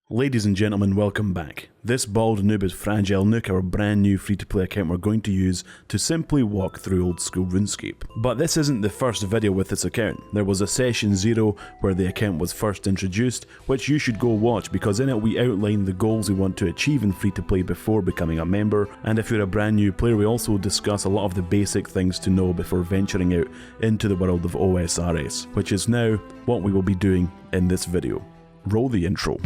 Ladies and gentlemen, welcome back. This bald noob is Fragile Nook, our brand new free-to-play account we're going to use to simply walk through old school RuneScape. But this isn't the first video with this account. There was a session 0 where the account was first introduced, which you should go watch because in it we outline the goals we want to achieve in free-to-play before becoming a member, and if you're a brand new player we also discuss a lot of the basic things to know before venturing out into the world of OSRS, which is now what we will be doing in this video. Roll the intro.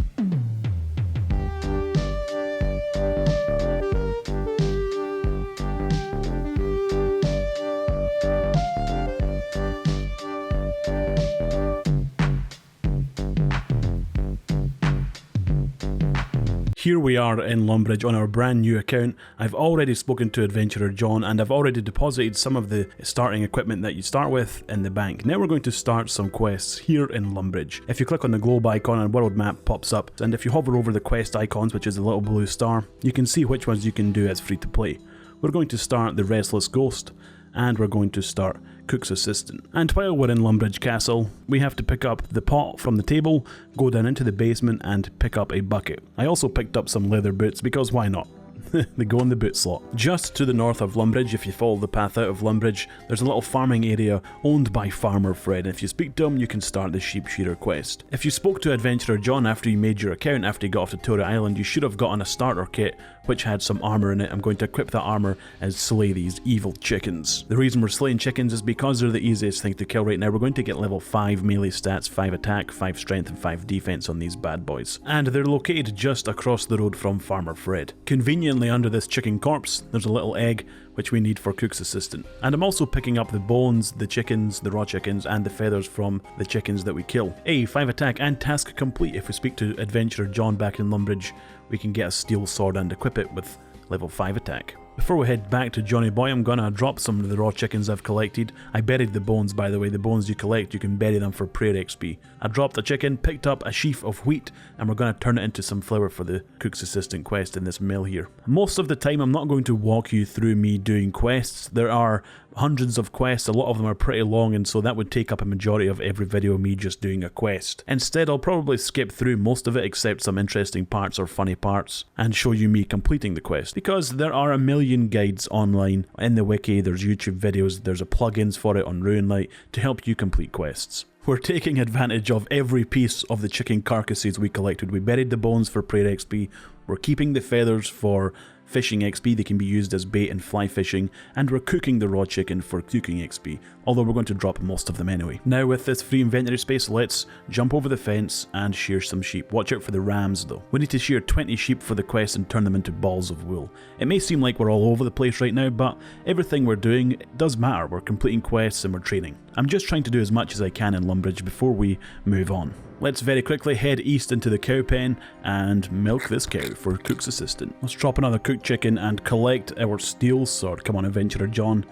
Here we are in Lumbridge on our brand new account. I've already spoken to Adventurer John and I've already deposited some of the starting equipment that you start with in the bank. Now we're going to start some quests here in Lumbridge. If you click on the globe icon and world map pops up, and if you hover over the quest icons, which is the little blue star, you can see which ones you can do as free to play. We're going to start the Restless Ghost, and we're going to start Cook's Assistant. And while we're in Lumbridge Castle, we have to pick up the pot from the table, go down into the basement and pick up a bucket. I also picked up some leather boots because why not? They go in the boot slot. Just to the north of Lumbridge, if you follow the path out of Lumbridge, there's a little farming area owned by Farmer Fred. If you speak to him, you can start the Sheep Shearer quest. If you spoke to Adventurer John after you made your account, after you got off to Tory Island, you should have gotten a starter kit which had some armor in it. I'm going to equip that armor and slay these evil chickens. The reason we're slaying chickens is because they're the easiest thing to kill right now. We're going to get level 5 melee stats, 5 attack, 5 strength and 5 defense on these bad boys. And they're located just across the road from Farmer Fred. Conveniently under this chicken corpse, there's a little egg which we need for Cook's Assistant. And I'm also picking up the bones, the chickens, the raw chickens, and the feathers from the chickens that we kill. 5 attack and task complete. If we speak to Adventurer John back in Lumbridge, we can get a steel sword and equip it with level 5 attack. Before we head back to Johnny Boy, I'm gonna drop some of the raw chickens I've collected. I buried the bones, by the way. The bones you collect, you can bury them for prayer XP. I dropped a chicken, picked up a sheaf of wheat, and we're gonna turn it into some flour for the Cook's Assistant quest in this mill here. Most of the time, I'm not going to walk you through me doing quests. There are hundreds of quests, a lot of them are pretty long, and so that would take up a majority of every video of me just doing a quest. Instead, I'll probably skip through most of it except some interesting parts or funny parts and show you me completing the quest, because there are a million guides online in the wiki, there's YouTube videos, there's plugins for it on RuneLite to help you complete quests. We're taking advantage of every piece of the chicken carcasses we collected. We buried the bones for prayer XP, we're keeping the feathers for fishing XP, they can be used as bait and fly fishing, and we're cooking the raw chicken for cooking XP, although we're going to drop most of them anyway. Now with this free inventory space, let's jump over the fence and shear some sheep. Watch out for the rams though. We need to shear 20 sheep for the quest and turn them into balls of wool. It may seem like we're all over the place right now, but everything we're doing does matter. We're completing quests and we're training. I'm just trying to do as much as I can in Lumbridge before we move on. Let's very quickly head east into the cow pen and milk this cow for Cook's Assistant. Let's drop another cooked chicken and collect our steel sword. Come on, Adventurer John,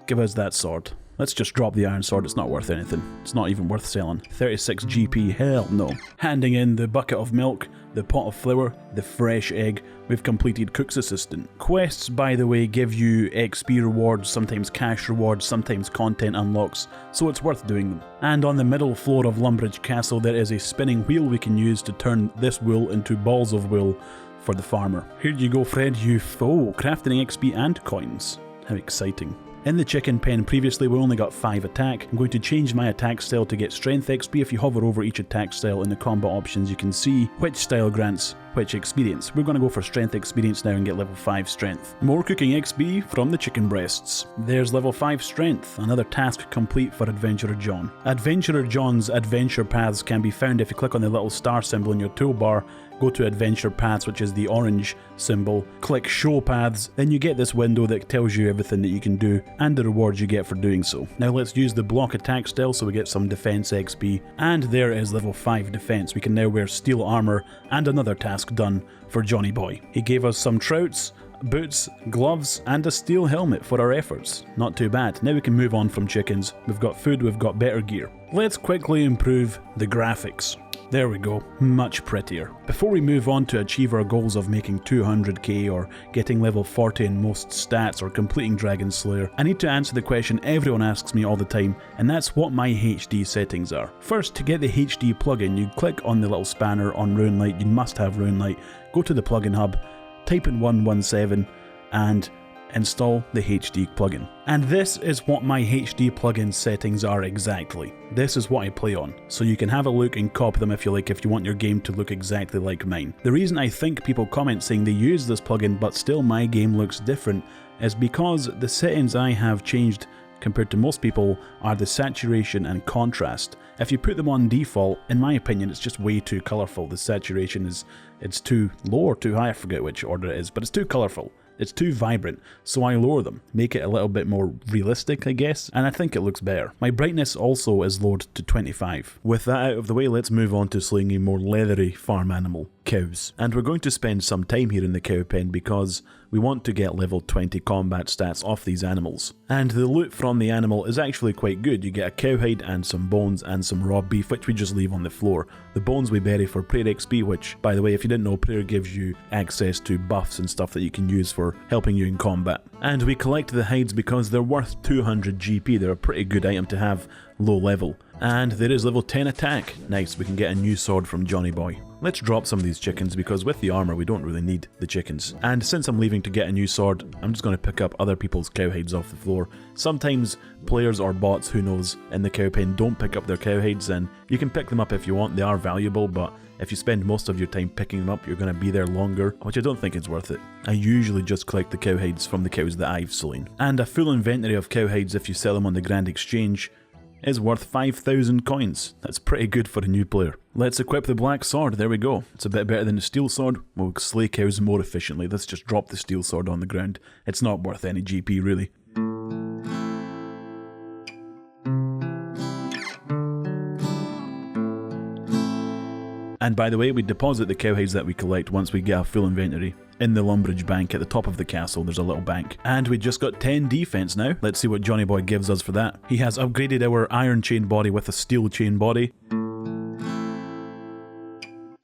give us that sword. Let's just drop the iron sword, it's not worth anything. It's not even worth selling. 36 GP, hell no. Handing in the bucket of milk, the pot of flour, the fresh egg, we've completed Cook's Assistant. Quests, by the way, give you XP rewards, sometimes cash rewards, sometimes content unlocks, so it's worth doing them. And on the middle floor of Lumbridge Castle there is a spinning wheel we can use to turn this wool into balls of wool for the farmer. Here you go, Fred, you foe. Crafting XP and coins. How exciting. In the chicken pen previously we only got 5 attack. I'm going to change my attack style to get strength XP. If you hover over each attack style in the combat options you can see which style grants which experience. We're going to go for strength experience now and get level 5 strength. More cooking XP from the chicken breasts. There's level 5 strength, another task complete for Adventurer John. Adventurer John's adventure paths can be found if you click on the little star symbol in your toolbar, go to adventure paths, which is the orange symbol, click show paths, then you get this window that tells you everything that you can do and the rewards you get for doing so. Now let's use the block attack style so we get some defense XP, and there is level 5 defense. We can now wear steel armor and another task done for Johnny Boy. He gave us some trouts, boots, gloves, and a steel helmet for our efforts. Not too bad. Now we can move on from chickens. We've got food, we've got better gear. Let's quickly improve the graphics. There we go, much prettier. Before we move on to achieve our goals of making 200k or getting level 40 in most stats or completing Dragon Slayer, I need to answer the question everyone asks me all the time, and that's what my HD settings are. First, to get the HD plugin, you click on the little spanner on RuneLite, you must have RuneLite, go to the plugin hub, type in 117 and install the HD plugin. And this is what my HD plugin settings are exactly. This is what I play on, so you can have a look and copy them if you like, if you want your game to look exactly like mine. The reason I think people comment saying they use this plugin but still my game looks different is because the settings I have changed compared to most people are the saturation and contrast. If you put them on default, in my opinion, it's just way too colourful. The saturation it's too low or too high, I forget which order it is, but it's too colourful. It's too vibrant, so I lower them, make it a little bit more realistic, I guess, and I think it looks better. My brightness also is lowered to 25. With that out of the way, let's move on to slaying a more leathery farm animal, cows. And we're going to spend some time here in the cow pen because we want to get level 20 combat stats off these animals. And the loot from the animal is actually quite good. You get a cowhide and some bones and some raw beef, which we just leave on the floor. The bones we bury for prayer XP, which, by the way, if you didn't know, prayer gives you access to buffs and stuff that you can use for helping you in combat. And we collect the hides because they're worth 200 GP. They're a pretty good item to have low level. And there is level 10 attack. Nice, we can get a new sword from Johnny Boy. Let's drop some of these chickens because with the armor we don't really need the chickens. And since I'm leaving to get a new sword, I'm just going to pick up other people's cowhides off the floor. Sometimes players or bots, who knows, in the cow pen don't pick up their cowhides, and you can pick them up if you want. They are valuable, but if you spend most of your time picking them up, you're going to be there longer, which I don't think is worth it. I usually just collect the cowhides from the cows that I've slain. And a full inventory of cowhides, if you sell them on the Grand Exchange, is worth 5,000 coins. That's pretty good for a new player. Let's equip the black sword, there we go. It's a bit better than the steel sword. We'll slay cows more efficiently. Let's just drop the steel sword on the ground. It's not worth any GP really. And by the way, we deposit the cowhides that we collect once we get a full inventory. In the Lumbridge bank at the top of the castle, there's a little bank. And we just got 10 defense now. Let's see what Johnny Boy gives us for that. He has upgraded our iron chain body with a steel chain body.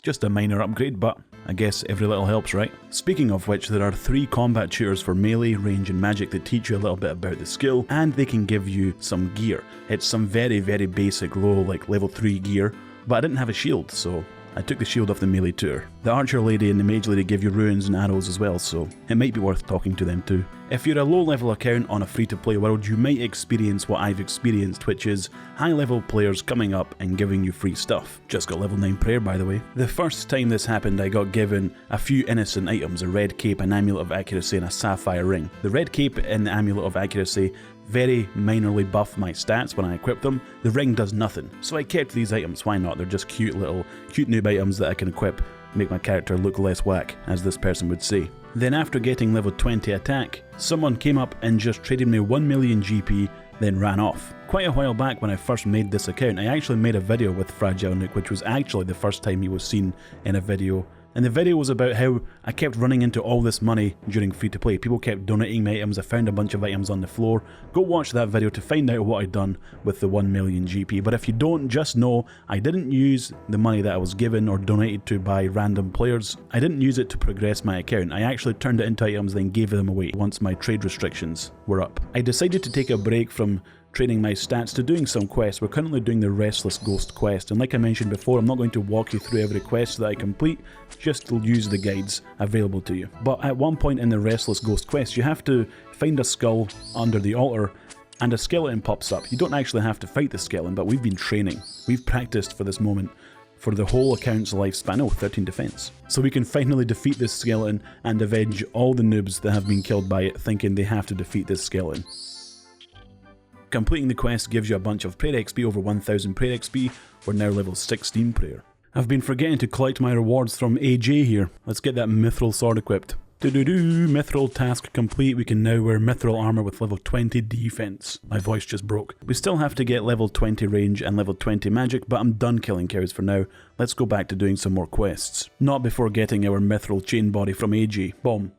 Just a minor upgrade, but I guess every little helps, right? Speaking of which, there are 3 combat tutors for melee, range and magic that teach you a little bit about the skill, and they can give you some gear. It's some very, very basic low, like level 3 gear, but I didn't have a shield, so I took the shield off the melee tutor. The archer lady and the mage lady give you runes and arrows as well, so it might be worth talking to them too. If you're a low level account on a free to play world, you might experience what I've experienced, which is high level players coming up and giving you free stuff. Just got level 9 prayer, by the way. The first time this happened, I got given a few innocent items, a red cape, an amulet of accuracy and a sapphire ring. The red cape and the amulet of accuracy very minorly buff my stats when I equip them. The ring does nothing, so I kept these items. Why not? They're just cute noob items that I can equip, make my character look less whack, as this person would say. Then after getting level 20 attack, someone came up and just traded me 1 million GP, then ran off. Quite a while back when I first made this account, I actually made a video with Fragile Nook, which was actually the first time he was seen in a video. And the video was about how I kept running into all this money during free to play. People kept donating me items. I found a bunch of items on the floor. Go watch that video to find out what I'd done with the 1 million GP. But if you don't, just know I didn't use the money that I was given or donated to by random players. I didn't use it to progress my account. I actually turned it into items, then gave them away once my trade restrictions were up. I decided to take a break from training my stats to doing some quests. We're currently doing the Restless Ghost quest, and like I mentioned before, I'm not going to walk you through every quest that I complete, just to use the guides available to you. But at one point in the Restless Ghost quest, you have to find a skull under the altar, and a skeleton pops up. You don't actually have to fight the skeleton, but we've been training. We've practiced for this moment for the whole account's lifespan. Oh, 13 defense. So we can finally defeat this skeleton and avenge all the noobs that have been killed by it, thinking they have to defeat this skeleton. Completing the quest gives you a bunch of prayer XP, over 1000 prayer XP. We're now level 16 prayer. I've been forgetting to collect my rewards from AJ here. Let's get that mithril sword equipped. Mithril task complete. We can now wear mithril armor with level 20 defense. My voice just broke. We still have to get level 20 range and level 20 magic, but I'm done killing cows for now. Let's go back to doing some more quests. Not before getting our mithril chain body from AJ. Boom.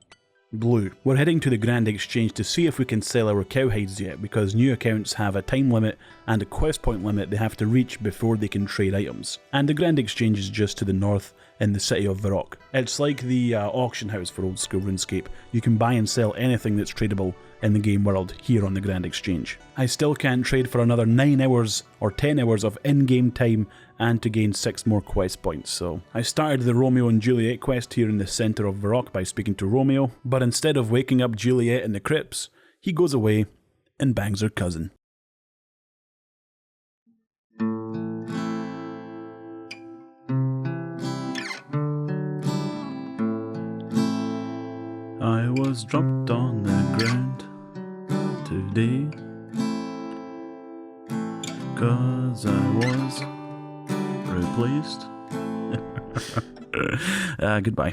Blue. We're heading to the Grand Exchange to see if we can sell our cowhides yet, because new accounts have a time limit and a quest point limit they have to reach before they can trade items. And the Grand Exchange is just to the north in the city of Varrock. It's like the auction house for OldSchool Runescape. You can buy and sell anything that's tradable in the game world here on the Grand Exchange. I still can't trade for another 9 hours or 10 hours of in-game time and to gain 6 more quest points, so I started the Romeo and Juliet quest here in the centre of Varrock by speaking to Romeo, but instead of waking up Juliet in the crypts, he goes away and bangs her cousin. I was dropped on the ground today, 'cause I was replaced. Goodbye.